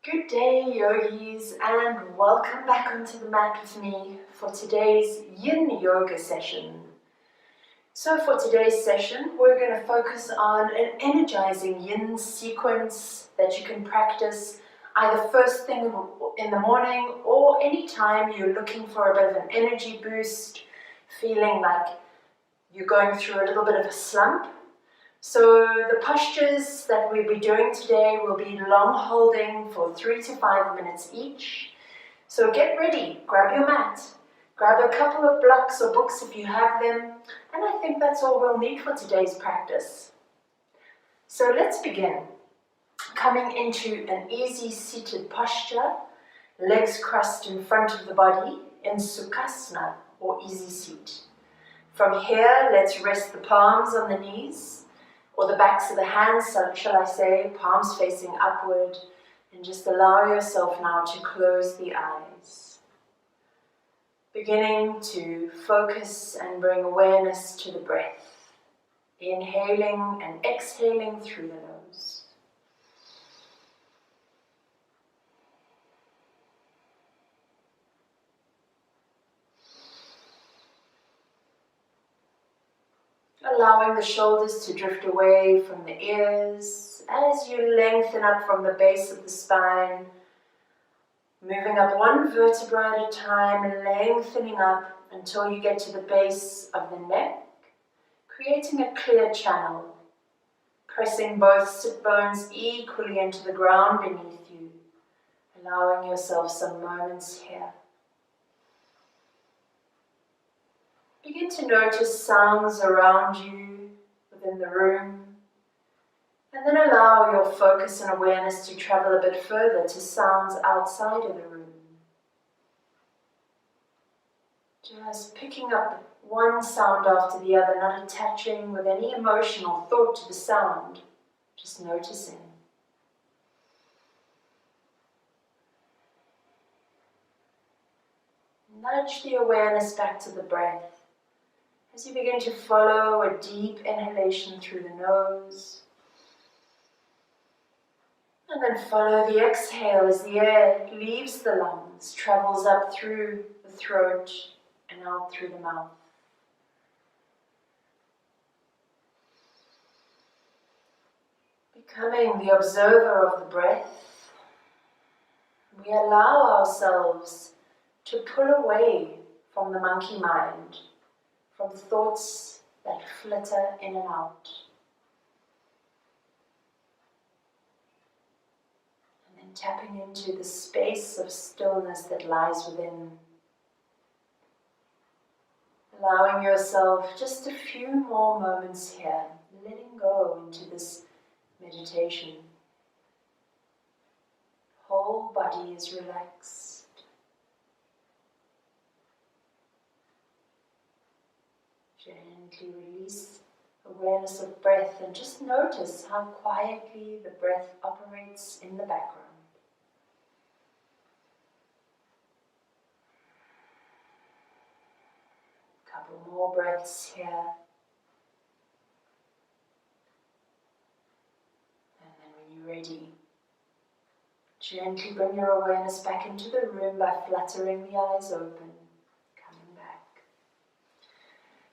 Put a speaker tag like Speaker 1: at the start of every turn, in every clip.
Speaker 1: Good day, yogis, and welcome back onto the mat with me for today's Yin Yoga session. So for today's session, we're going to focus on an energizing Yin sequence that you can practice either first thing in the morning or anytime you're looking for a bit of an energy boost, feeling like you're going through a little bit of a slump. So the postures that we'll be doing today will be long holding for 3 to 5 minutes each. So get ready, grab your mat, grab a couple of blocks or books if you have them, and I think that's all we'll need for today's practice. So let's begin. Coming into an easy seated posture, legs crossed in front of the body in Sukhasana or easy seat. From here, let's rest the palms on the knees, or the backs of the hands, shall I say, palms facing upward, and just allow yourself now to close the eyes. Beginning to focus and bring awareness to the breath, inhaling and exhaling through the nose. Allowing the shoulders to drift away from the ears as you lengthen up from the base of the spine, moving up one vertebra at a time, lengthening up until you get to the base of the neck, creating a clear channel, pressing both sit bones equally into the ground beneath you, allowing yourself some moments here. Begin to notice sounds around you within the room, and then allow your focus and awareness to travel a bit further to sounds outside of the room. Just picking up one sound after the other, not attaching with any emotional thought to the sound, just noticing. Nudge the awareness back to the breath. As you begin to follow a deep inhalation through the nose, and then follow the exhale as the air leaves the lungs, travels up through the throat and out through the mouth. Becoming the observer of the breath, we allow ourselves to pull away from the monkey mind, from thoughts that flitter in and out. And then tapping into the space of stillness that lies within. Allowing yourself just a few more moments here, letting go into this meditation. Whole body is relaxed. Gently release awareness of breath and just notice how quietly the breath operates in the background. A couple more breaths here. And then when you're ready, gently bring your awareness back into the room by fluttering the eyes open.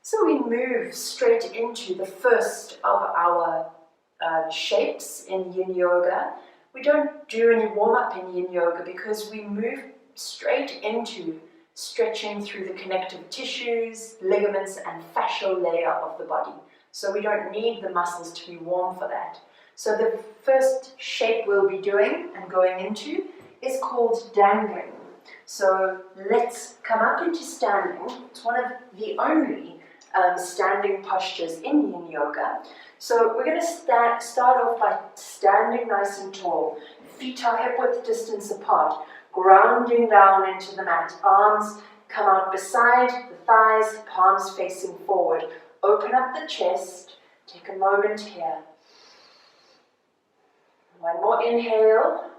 Speaker 1: So we move straight into the first of our shapes in Yin Yoga. We don't do any warm-up in Yin Yoga because we move straight into stretching through the connective tissues, ligaments and fascial layer of the body. So we don't need the muscles to be warm for that. So the first shape we'll be doing and going into is called dangling. So let's come up into standing. It's one of the only standing postures in Yin Yoga. So we're going to start off by standing nice and tall. Feet are hip-width distance apart, grounding down into the mat. Arms come out beside the thighs, palms facing forward. Open up the chest. Take a moment here. One more inhale.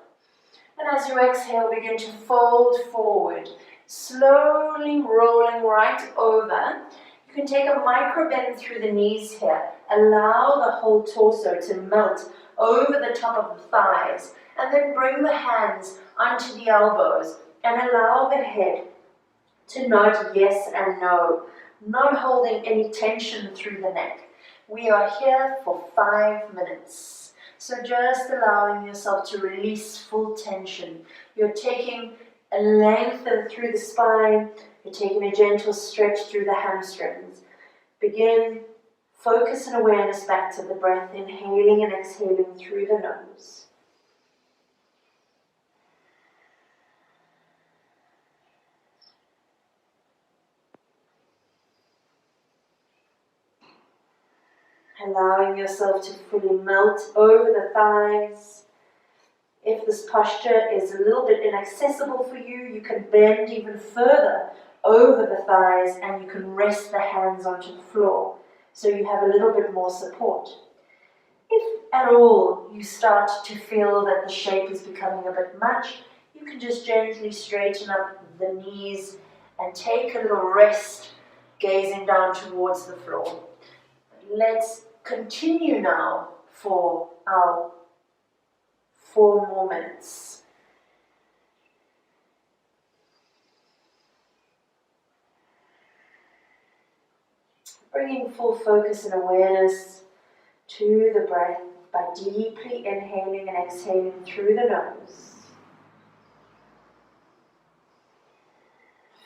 Speaker 1: And as you exhale, begin to fold forward, slowly rolling right over. You can take a micro bend through the knees here. Allow the whole torso to melt over the top of the thighs, and then bring the hands onto the elbows and allow the head to nod yes and no, not holding any tension through the neck. We are here for 5 minutes. So just allowing yourself to release full tension. You're taking a lengthen through the spine. You're taking a gentle stretch through the hamstrings. Begin, focus and awareness back to the breath, inhaling and exhaling through the nose. Allowing yourself to fully melt over the thighs. If this posture is a little bit inaccessible for you, you can bend even further over the thighs and you can rest the hands onto the floor so you have a little bit more support. If at all you start to feel that the shape is becoming a bit much, you can just gently straighten up the knees and take a little rest, gazing down towards the floor. Let's continue now for our 4 more minutes. Bringing full focus and awareness to the breath by deeply inhaling and exhaling through the nose.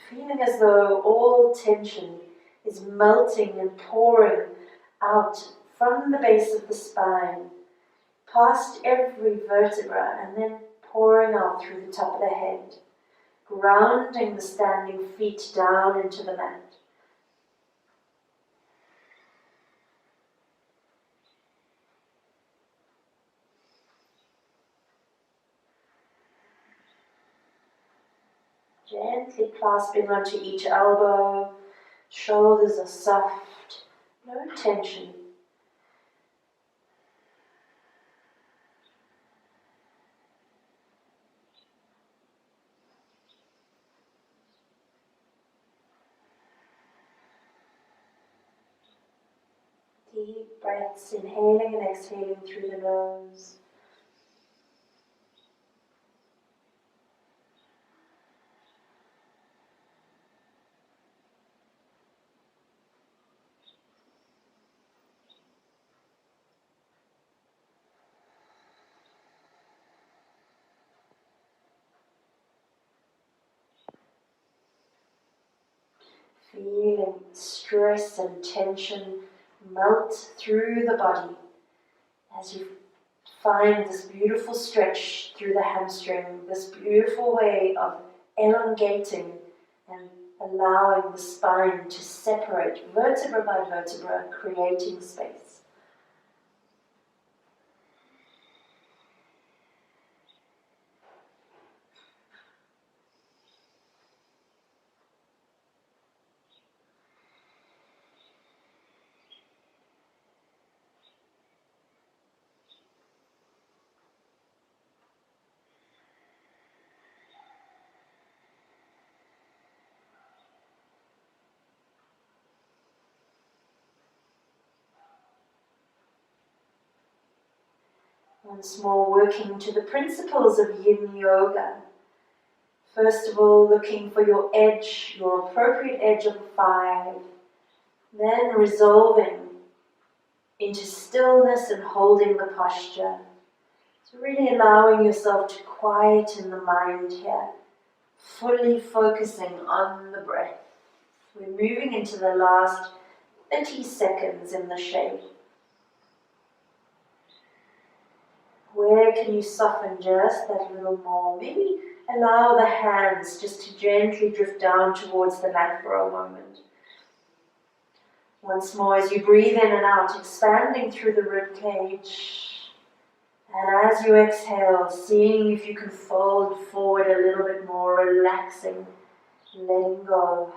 Speaker 1: Feeling as though all tension is melting and pouring out from the base of the spine, past every vertebra, and then pouring out through the top of the head, grounding the standing feet down into the mat. Gently clasping onto each elbow, shoulders are soft, no tension. Deep breaths, inhaling and exhaling through the nose. Feeling stress and tension melt through the body as you find this beautiful stretch through the hamstring, this beautiful way of elongating and allowing the spine to separate vertebra by vertebra, creating space. Once more, working to the principles of Yin Yoga. First of all, looking for your edge, your appropriate edge of 5. Then resolving into stillness and holding the posture. So really allowing yourself to quieten the mind here, fully focusing on the breath. We're moving into the last 30 seconds in the shape. Where can you soften just that little more? Maybe allow the hands just to gently drift down towards the mat for a moment. Once more, as you breathe in and out, expanding through the rib cage. And as you exhale, seeing if you can fold forward a little bit more, relaxing, letting go.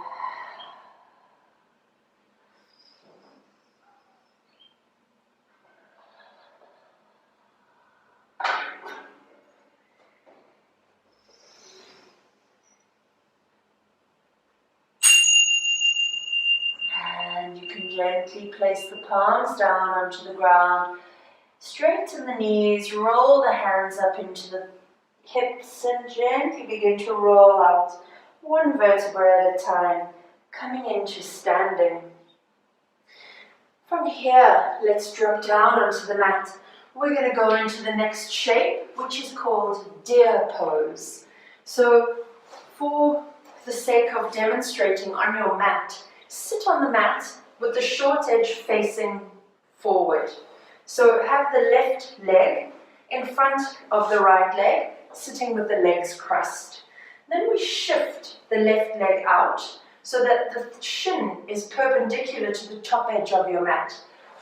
Speaker 1: can gently place the palms down onto the ground, straighten the knees, roll the hands up into the hips and gently begin to roll out one vertebra at a time, coming into standing. From here, let's drop down onto the mat. We're going to go into the next shape, which is called Deer Pose. So, for the sake of demonstrating on your mat, sit on the mat with the short edge facing forward. So have the left leg in front of the right leg, sitting with the legs crossed. Then we shift the left leg out so that the shin is perpendicular to the top edge of your mat.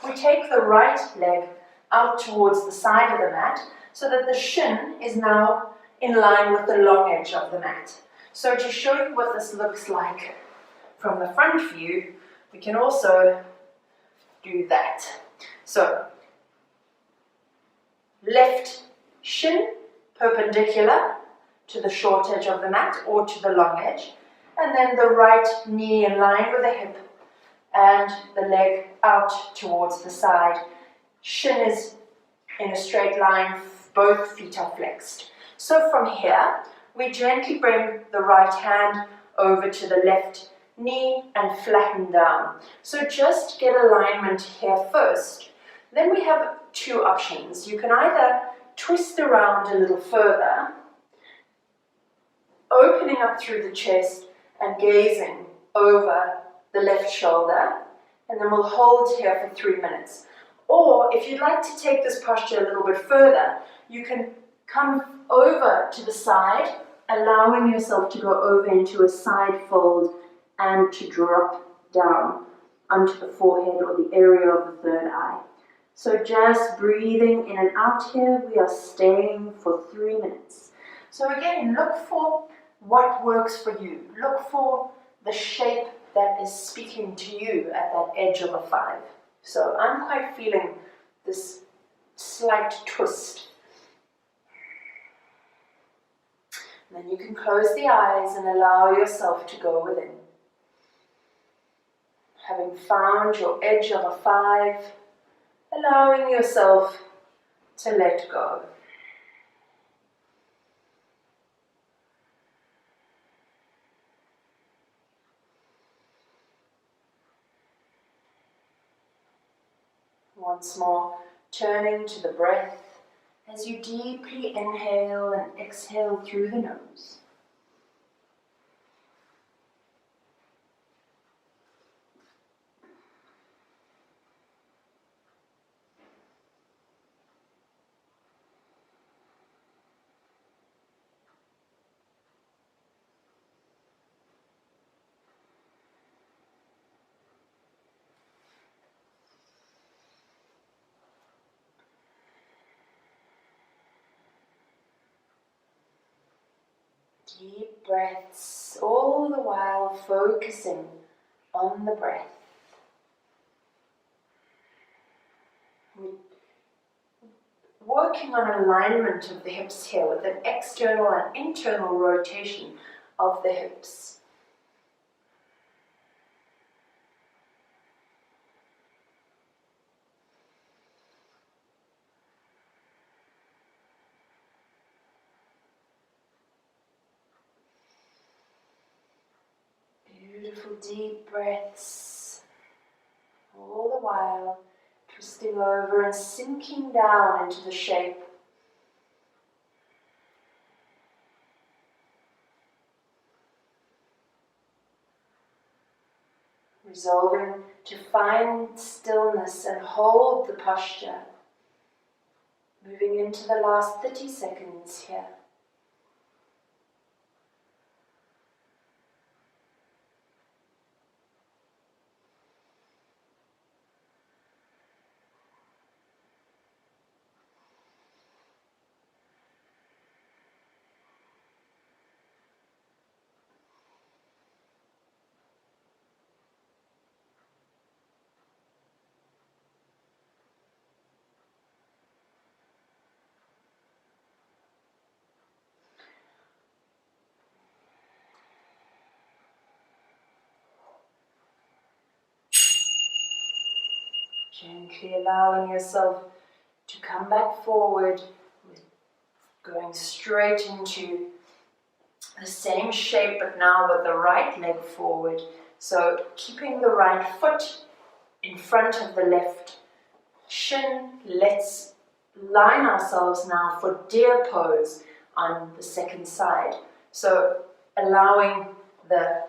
Speaker 1: We take the right leg out towards the side of the mat so that the shin is now in line with the long edge of the mat. So to show you what this looks like from the front view, we can also do that. So, left shin perpendicular to the short edge of the mat or to the long edge, and then the right knee in line with the hip and the leg out towards the side. Shin is in a straight line, both feet are flexed. So from here, we gently bring the right hand over to the left knee and flatten down. So just get alignment here first. Then we have two options. You can either twist around a little further, opening up through the chest and gazing over the left shoulder, and then we'll hold here for 3 minutes. Or if you'd like to take this posture a little bit further, you can come over to the side, allowing yourself to go over into a side fold and to drop down onto the forehead or the area of the third eye. So just breathing in and out here, we are staying for 3 minutes. So again, look for what works for you. Look for the shape that is speaking to you at that edge of a 5. So I'm quite feeling this slight twist. And then you can close the eyes and allow yourself to go within. Having found your edge of a 5, allowing yourself to let go. Once more, turning to the breath as you deeply inhale and exhale through the nose. Deep breaths, all the while focusing on the breath. We're working on alignment of the hips here with an external and internal rotation of the hips. Beautiful deep breaths, all the while twisting over and sinking down into the shape. Resolving to find stillness and hold the posture. Moving into the last 30 seconds here. Gently allowing yourself to come back forward, going straight into the same shape, but now with the right leg forward. So keeping the right foot in front of the left shin. Let's line ourselves now for deer pose on the second side. So allowing the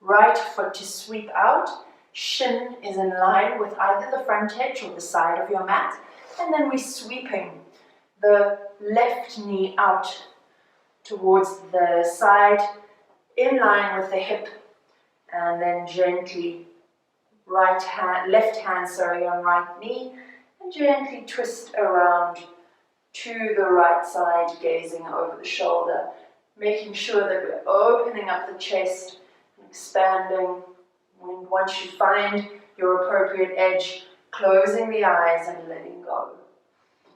Speaker 1: right foot to sweep out, shin is in line with either the front edge or the side of your mat, and then we're sweeping the left knee out towards the side, in line with the hip, and then gently left hand on right knee, and gently twist around to the right side, gazing over the shoulder, making sure that we're opening up the chest, expanding. Once you find your appropriate edge, closing the eyes and letting go.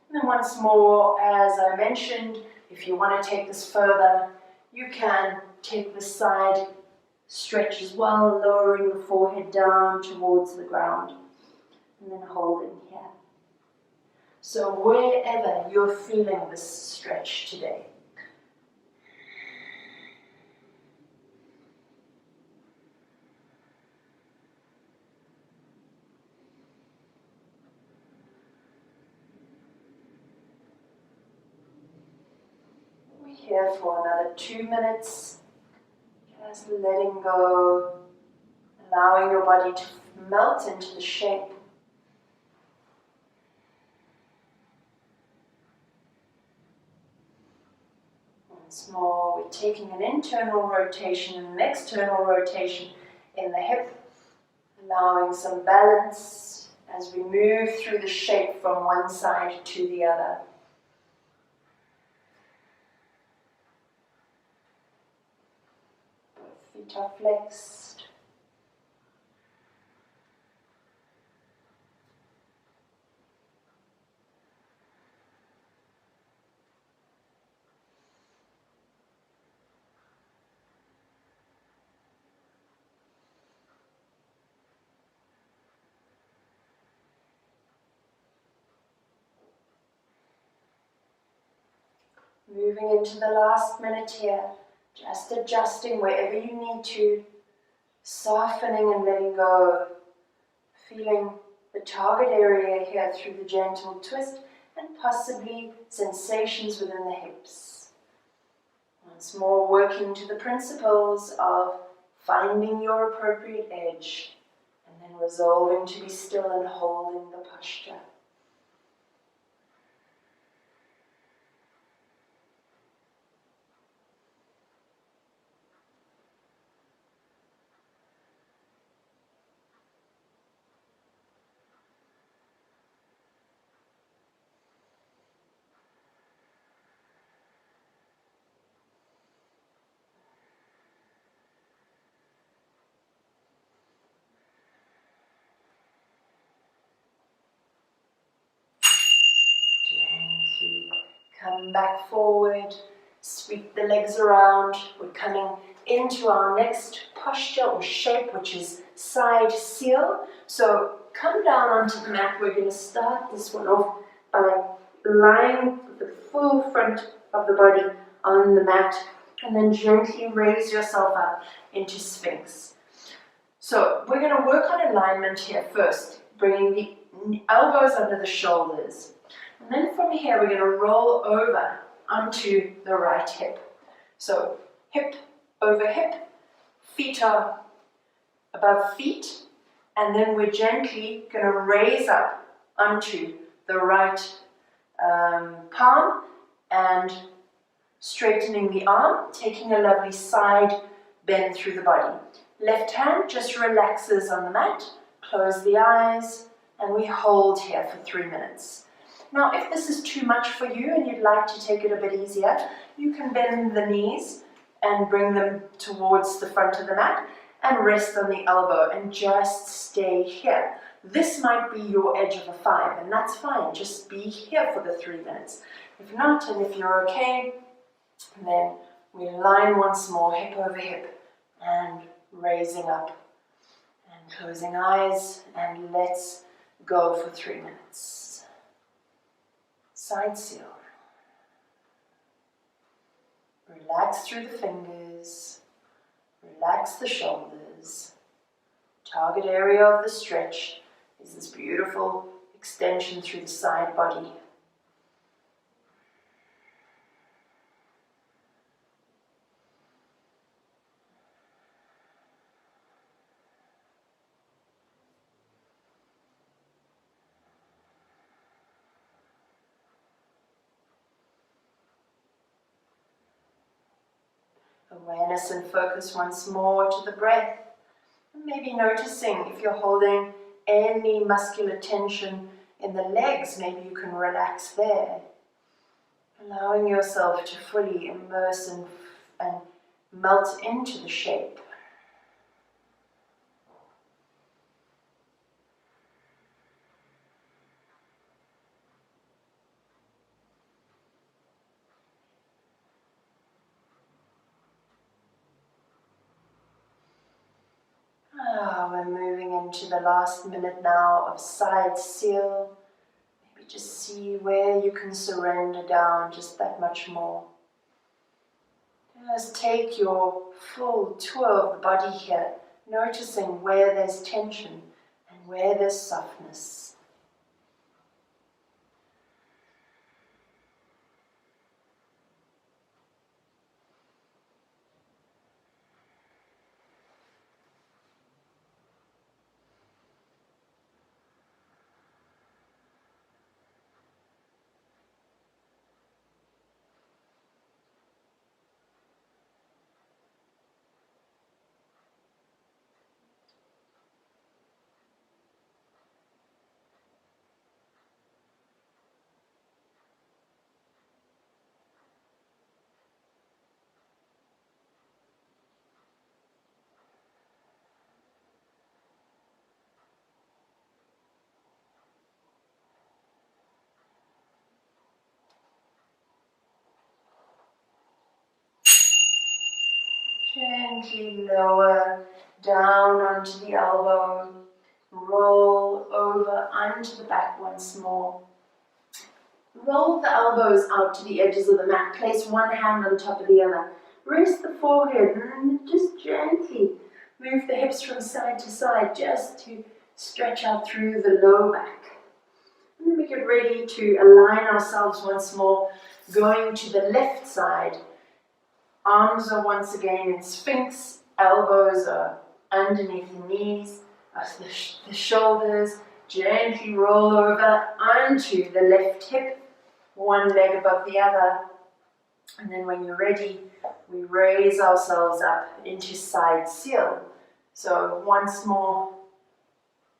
Speaker 1: And then once more, as I mentioned, if you want to take this further, you can take the side stretch as well, lowering the forehead down towards the ground, and then holding here. So wherever you're feeling this stretch today. We're here for another 2 minutes, just letting go, allowing your body to melt into the shape. Once more, we're taking an internal rotation and an external rotation in the hip, allowing some balance as we move through the shape from one side to the other. Both feet are flexed. Moving into the last minute here, just adjusting wherever you need to, softening and letting go, feeling the target area here through the gentle twist and possibly sensations within the hips. Once more, working to the principles of finding your appropriate edge and then resolving to be still and holding the posture. Come back forward, sweep the legs around. We're coming into our next posture or shape, which is side seal. So come down onto the mat. We're going to start this one off by lying the full front of the body on the mat, and then gently raise yourself up into Sphinx. So we're going to work on alignment here first, bringing the elbows under the shoulders. And then from here, we're going to roll over onto the right hip. So hip over hip, feet are above feet, and then we're gently going to raise up onto the right palm and straightening the arm, taking a lovely side bend through the body. Left hand just relaxes on the mat, close the eyes, and we hold here for 3 minutes. Now, if this is too much for you and you'd like to take it a bit easier, you can bend the knees and bring them towards the front of the mat and rest on the elbow and just stay here. This might be your edge of a 5, and that's fine. Just be here for the 3 minutes. If not, and if you're okay, then we line once more, hip over hip, and raising up and closing eyes, and let's go for 3 minutes. Side seal. Relax through the fingers. Relax the shoulders. Target area of the stretch is this beautiful extension through the side body. Awareness and focus once more to the breath. And maybe noticing if you're holding any muscular tension in the legs, maybe you can relax there. Allowing yourself to fully immerse and melt into the shape. We're moving into the last minute now of side seal. Maybe just see where you can surrender down just that much more. Just take your full tour of the body here, noticing where there's tension and where there's softness. Gently lower down onto the elbow, roll over onto the back once more. Roll the elbows out to the edges of the mat, place one hand on top of the other. Rest the forehead and just gently move the hips from side to side just to stretch out through the low back. And then we get ready to align ourselves once more, going to the left side. Arms are once again in Sphinx, elbows are underneath the knees, the shoulders, gently roll over onto the left hip, one leg above the other. And then when you're ready, we raise ourselves up into side seal. So once more,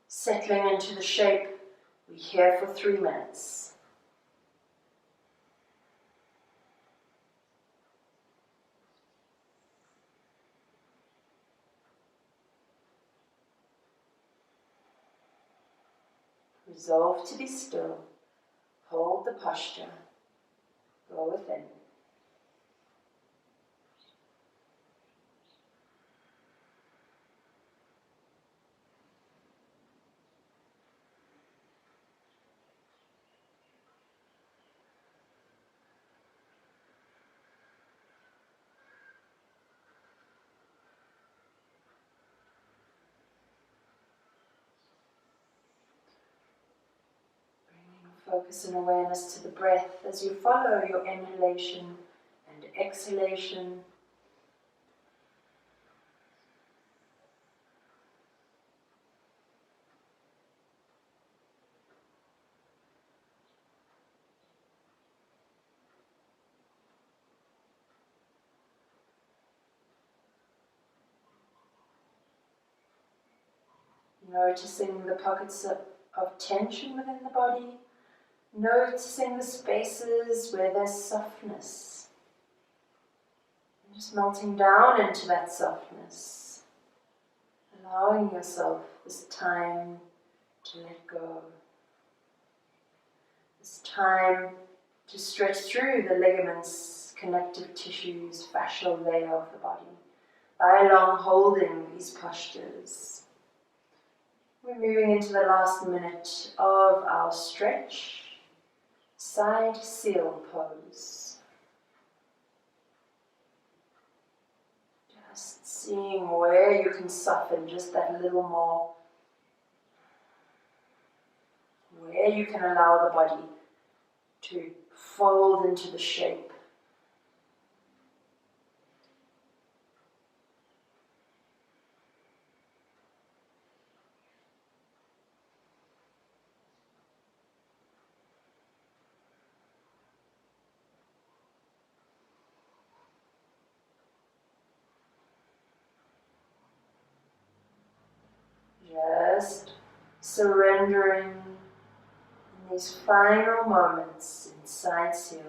Speaker 1: settling into the shape, we're here for 3 minutes. Resolve to be still, hold the posture, go within. Focus and awareness to the breath as you follow your inhalation and exhalation. Noticing the pockets of tension within the body. Noticing the spaces where there's softness. And just melting down into that softness. Allowing yourself this time to let go. This time to stretch through the ligaments, connective tissues, fascial layer of the body by long holding these postures. We're moving into the last minute of our stretch. Side Snail Pose. Just seeing where you can soften just that little more. Where you can allow the body to fold into the shape. Just surrendering in these final moments in side seal.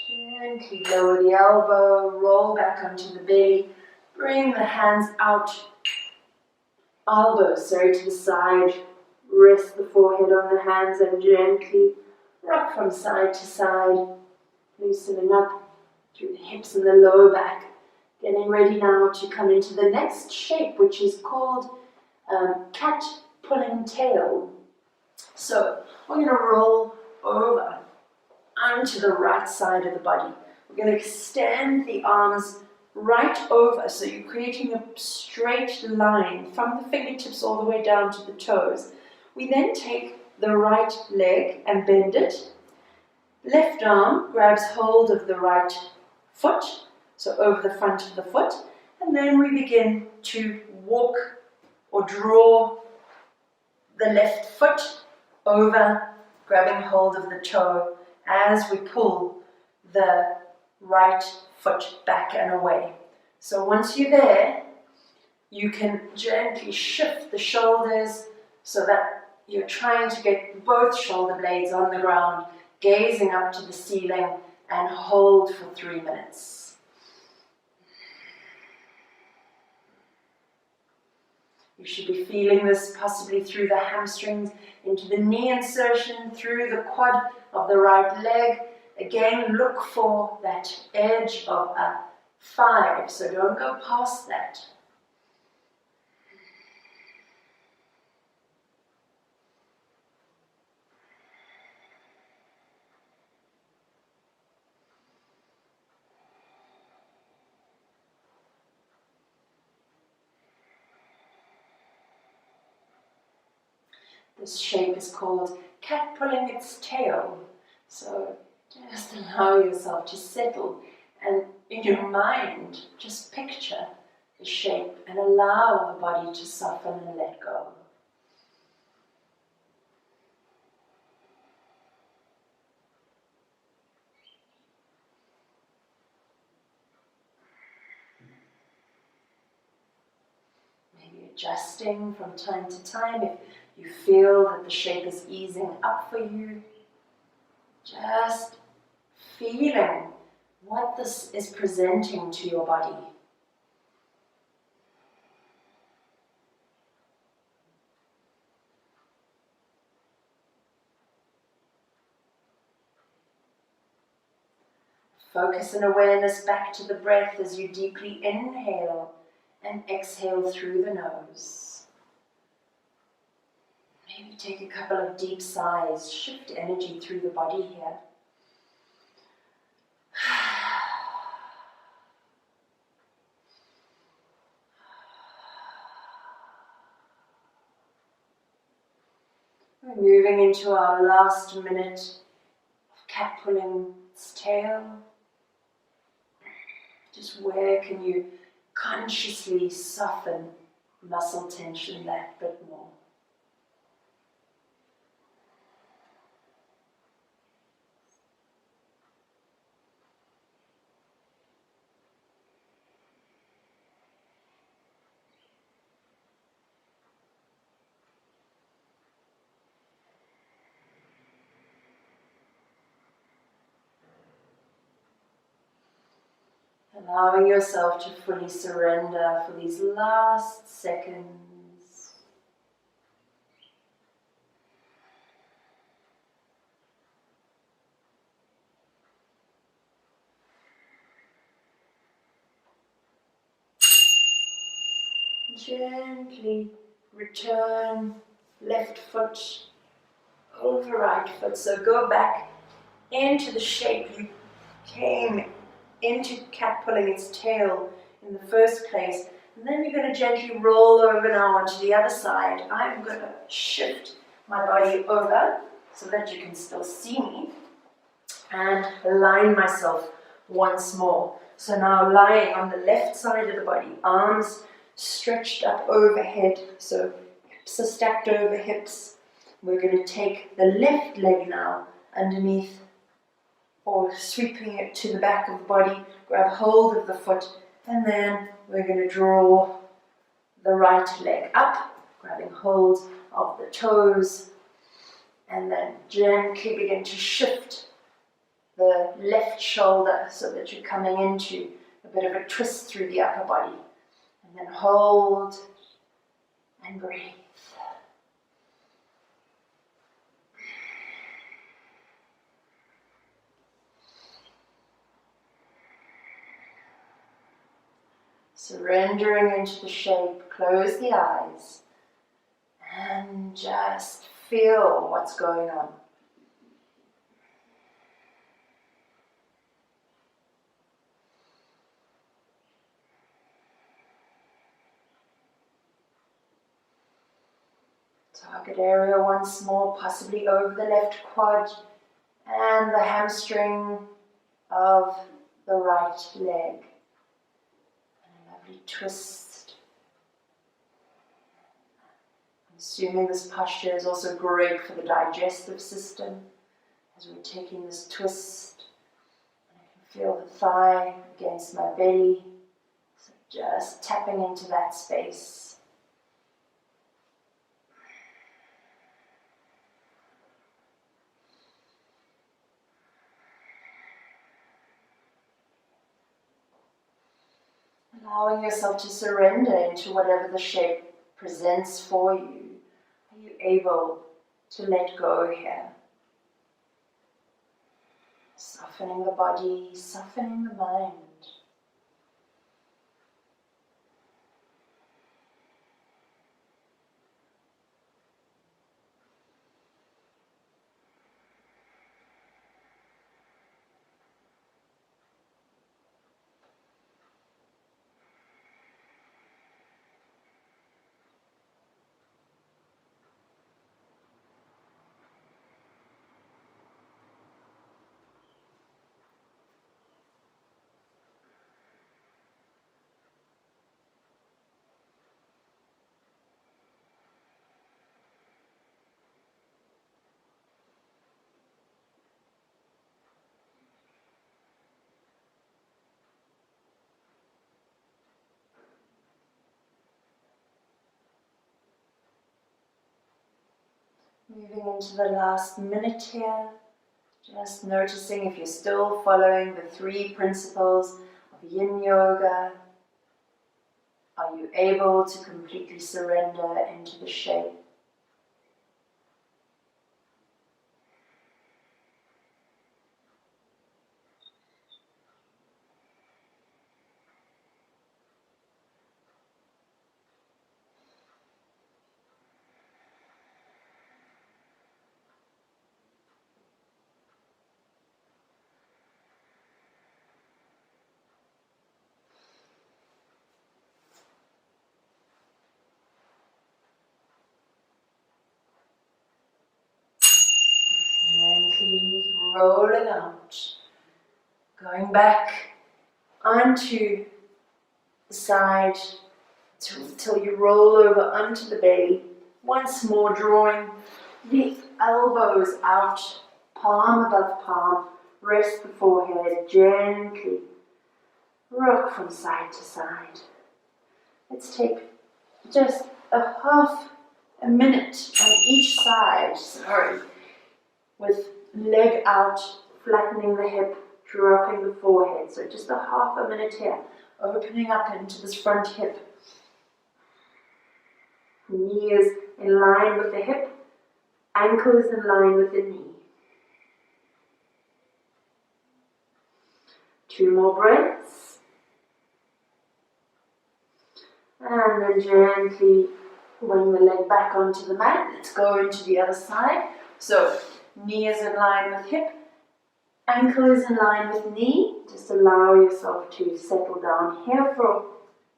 Speaker 1: Gently lower the elbow, roll back onto the belly, bring the hands out, elbows to the side, rest the forehead on the hands and gently rock from side to side, loosening up through the hips and the lower back. Getting ready now to come into the next shape, which is called cat pulling tail. So we're going to roll over onto the right side of the body. We're going to extend the arms right over, so you're creating a straight line from the fingertips all the way down to the toes. We then take the right leg and bend it. Left arm grabs hold of the right foot, so over the front of the foot, and then we begin to walk or draw the left foot over, grabbing hold of the toe as we pull the right foot back and away. So once you're there, you can gently shift the shoulders so that you're trying to get both shoulder blades on the ground, gazing up to the ceiling, and hold for 3 minutes. You should be feeling this possibly through the hamstrings, into the knee insertion, through the quad of the right leg. Again, look for that edge of a 5, so don't go past that. This shape is called cat pulling its tail. So just allow yourself to settle, and in your mind, just picture the shape and allow the body to soften and let go. Maybe adjusting from time to time if you feel that the shape is easing up for you. Just feeling what this is presenting to your body. Focus and awareness back to the breath as you deeply inhale and exhale through the nose. Maybe take a couple of deep sighs, shift energy through the body here. We're moving into our last minute of cat pulling its tail. Just where can you consciously soften muscle tension that bit more? allowing yourself to fully surrender for these last seconds. Gently return left foot over right foot. So go back into the shape you came into, cat pulling its tail in the first place. And then you're going to gently roll over now onto the other side. I'm going to shift my body over so that you can still see me and align myself once more. So now lying on the left side of the body, arms stretched up overhead, so hips are stacked over hips. We're going to take the left leg now underneath or sweeping it to the back of the body, grab hold of the foot, and then we're going to draw the right leg up, grabbing hold of the toes, and then gently begin to shift the left shoulder so that you're coming into a bit of a twist through the upper body. And then hold and breathe. Surrendering into the shape, close the eyes and just feel what's going on. Target area once more, possibly over the left quad and the hamstring of the right leg. And a lovely twist. I'm assuming this posture is also great for the digestive system. As we're taking this twist, I can feel the thigh against my belly. So just tapping into that space. Allowing yourself to surrender into whatever the shape presents for you. Are you able to let go here? Softening the body, softening the mind. Moving into the last minute here, just noticing if you're still following the 3 principles of Yin Yoga. Are you able to completely surrender into the shape? Gently rolling out, going back onto the side till you roll over onto the belly. Once more, drawing the elbows out, palm above palm, rest the forehead, gently rock from side to side. Let's take just a minute on each side, with leg out, flattening the hip, dropping the forehead. So just a half a minute here, opening up into this front hip. Knee is in line with the hip, ankle is in line with the knee. 2 more breaths. And then gently bring the leg back onto the mat. Let's go into the other side. So knee is in line with hip, ankle is in line with knee. Just allow yourself to settle down here for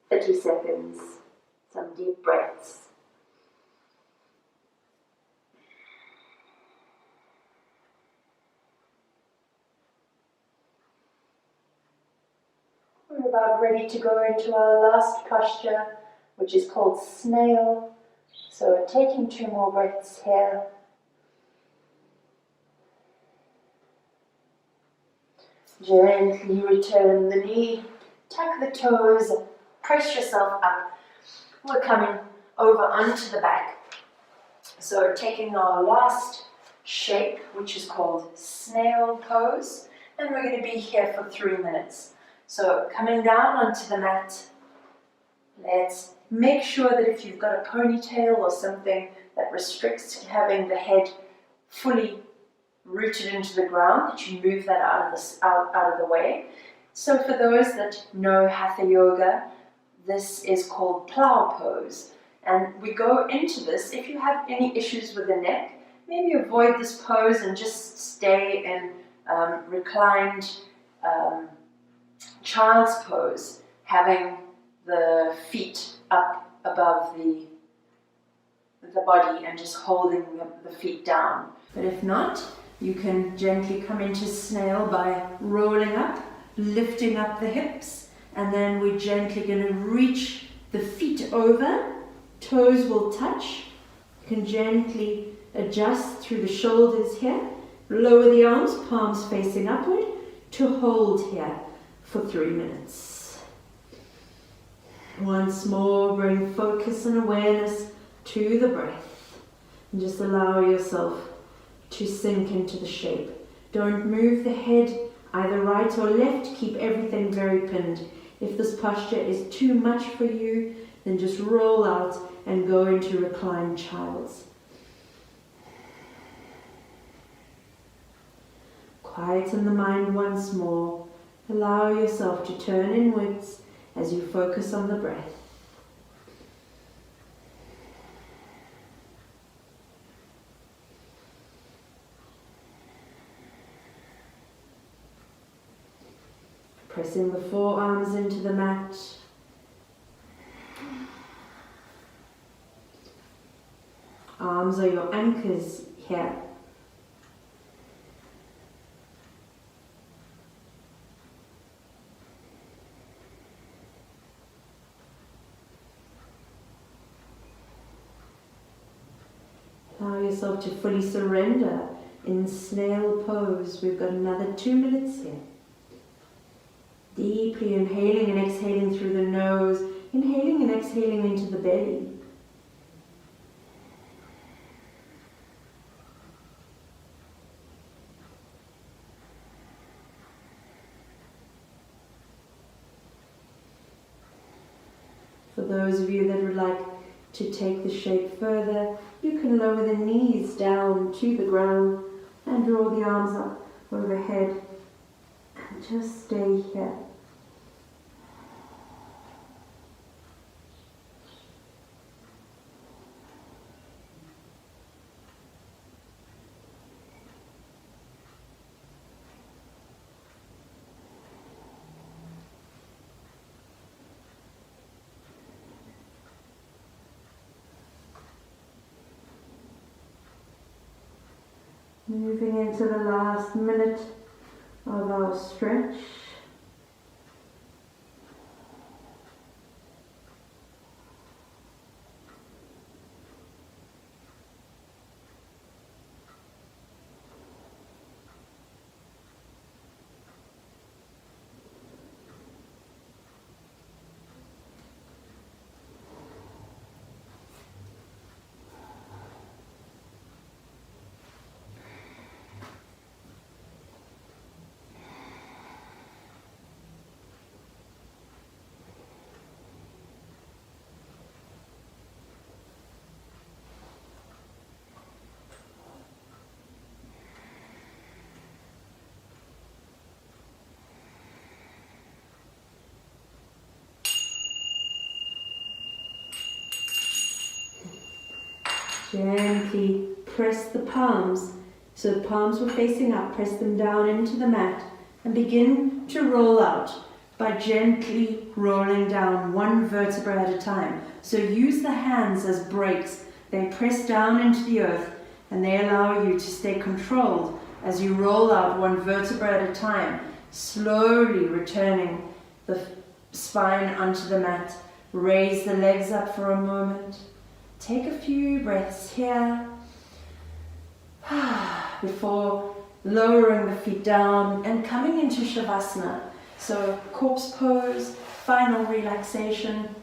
Speaker 1: 30 seconds. Some deep breaths. We're about ready to go into our last posture, which is called Snail. So taking 2 more breaths here. Gently return the knee, tuck the toes, press yourself up. We're coming over onto the back. So taking our last shape, which is called Snail Pose, and we're going to be here for 3 minutes. So coming down onto the mat, let's make sure that if you've got a ponytail or something that restricts having the head fully rooted into the ground, that you move that out of the way. So for those that know Hatha Yoga, this is called Plow Pose. And we go into this, if you have any issues with the neck, maybe avoid this pose and just stay in reclined child's pose, having the feet up above the body and just holding the feet down. But if not, you can gently come into snail by rolling up, lifting up the hips, and then we're gently going to reach the feet over, toes will touch. You can gently adjust through the shoulders here, lower the arms, palms facing upward, to hold here for 3 minutes. Once more, bring focus and awareness to the breath, and just allow yourself to sink into the shape. Don't move the head either right or left, keep everything very pinned. If this posture is too much for you, then just roll out and go into reclined child's. Quieten the mind once more. Allow yourself to turn inwards as you focus on the breath. Pressing the forearms into the mat. Arms are your anchors here. Allow yourself to fully surrender in Snail Pose. We've got another 2 minutes here. Deeply inhaling and exhaling through the nose, inhaling and exhaling into the belly. For those of you that would like to take the shape further, you can lower the knees down to the ground and draw the arms up overhead and just stay here. Moving into the last minute of our stretch.
Speaker 2: Gently press the palms. So the palms were facing up, press them down into the mat and begin to roll out by gently rolling down one vertebra at a time. So use the hands as brakes. They press down into the earth and they allow you to stay controlled as you roll out one vertebra at a time, slowly returning the spine onto the mat. Raise the legs up for a moment. Take a few breaths here before lowering the feet down and coming into Shavasana. So corpse pose, final relaxation.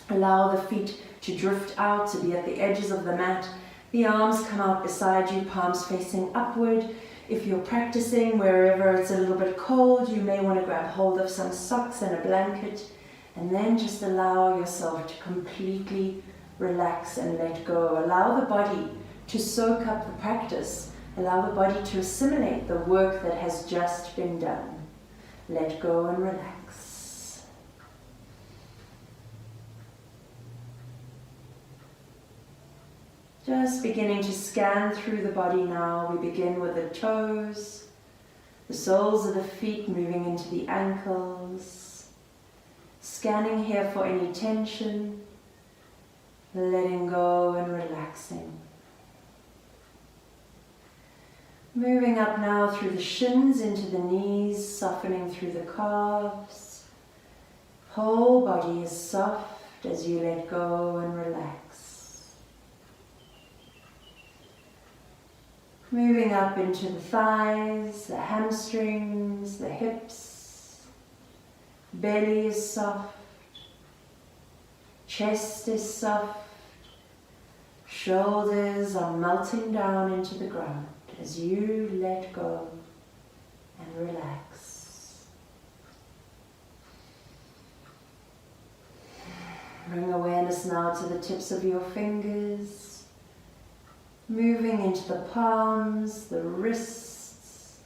Speaker 2: Allow the feet to drift out, to be at the edges of the mat. The arms come out beside you, palms facing upward. If you're practicing wherever it's a little bit cold, you may want to grab hold of some socks and a blanket, and then just allow yourself to completely relax and let go. Allow the body to soak up the practice. Allow the body to assimilate the work that has just been done. Let go and relax. Just beginning to scan through the body now. We begin with the toes, the soles of the feet moving into the ankles. Scanning here for any tension, letting go and relaxing. Moving up now through the shins into the knees, softening through the calves. Whole body is soft as you let go and relax. Moving up into the thighs, the hamstrings, the hips. Belly is soft. Chest is soft. Shoulders are melting down into the ground as you let go and relax. Bring awareness now to the tips of your fingers, moving into the palms, the wrists,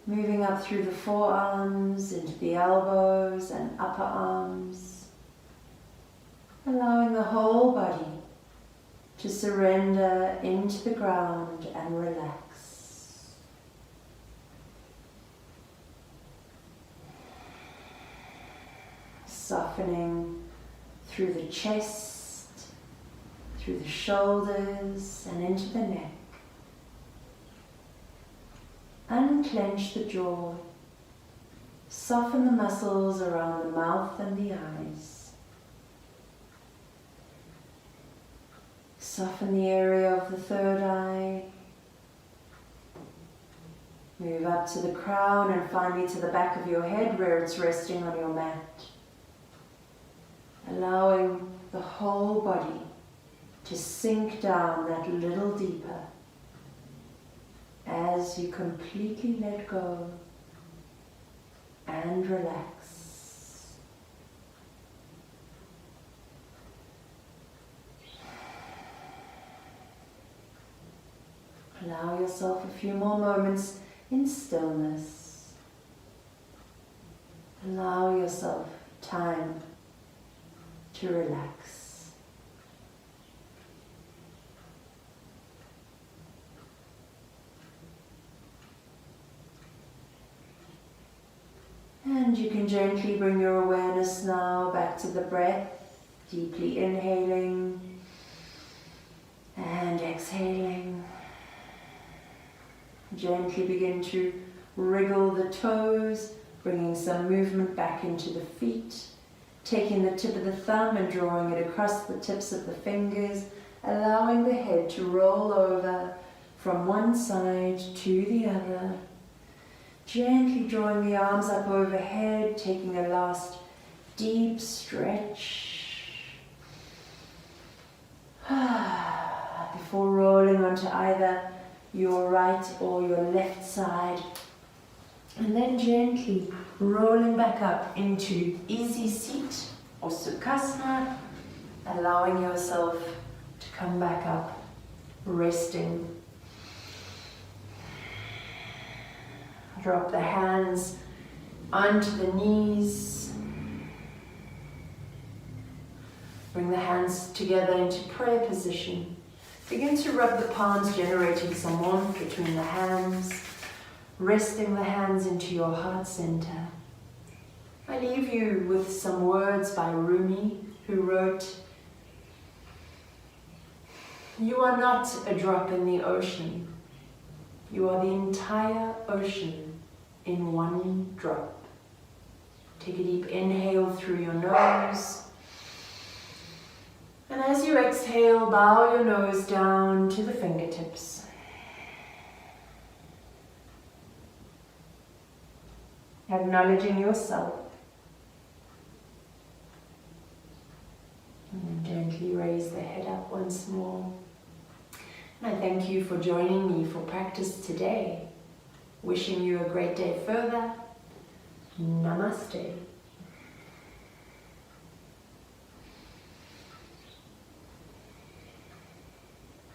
Speaker 2: moving up through the forearms, into the elbows and upper arms, allowing the whole body to surrender into the ground and relax. Softening through the chest, through the shoulders and into the neck. Unclench the jaw. Soften the muscles around the mouth and the eyes. Soften the area of the third eye. Move up to the crown and finally to the back of your head where it's resting on your mat. Allowing the whole body to sink down that little deeper as you completely let go and relax. Allow yourself a few more moments in stillness. Allow yourself time to relax. And you can gently bring your awareness now back to the breath, deeply inhaling and exhaling. Gently begin to wriggle the toes, bringing some movement back into the feet, taking the tip of the thumb and drawing it across the tips of the fingers, allowing the head to roll over from one side to the other. Gently drawing the arms up overhead, taking a last deep stretch. Before rolling onto either your right or your left side, and then gently rolling back up into easy seat or Sukhasana, allowing yourself to come back up, resting. Drop the hands onto the knees. Bring the hands together into prayer position. Begin to rub the palms, generating some warmth between the hands, resting the hands into your heart center. I leave you with some words by Rumi, who wrote, "You are not a drop in the ocean. You are the entire ocean in one drop." Take a deep inhale through your nose. And as you exhale, bow your nose down to the fingertips. Acknowledging yourself. And then gently raise the head up once more. And I thank you for joining me for practice today. Wishing you a great day further. Namaste.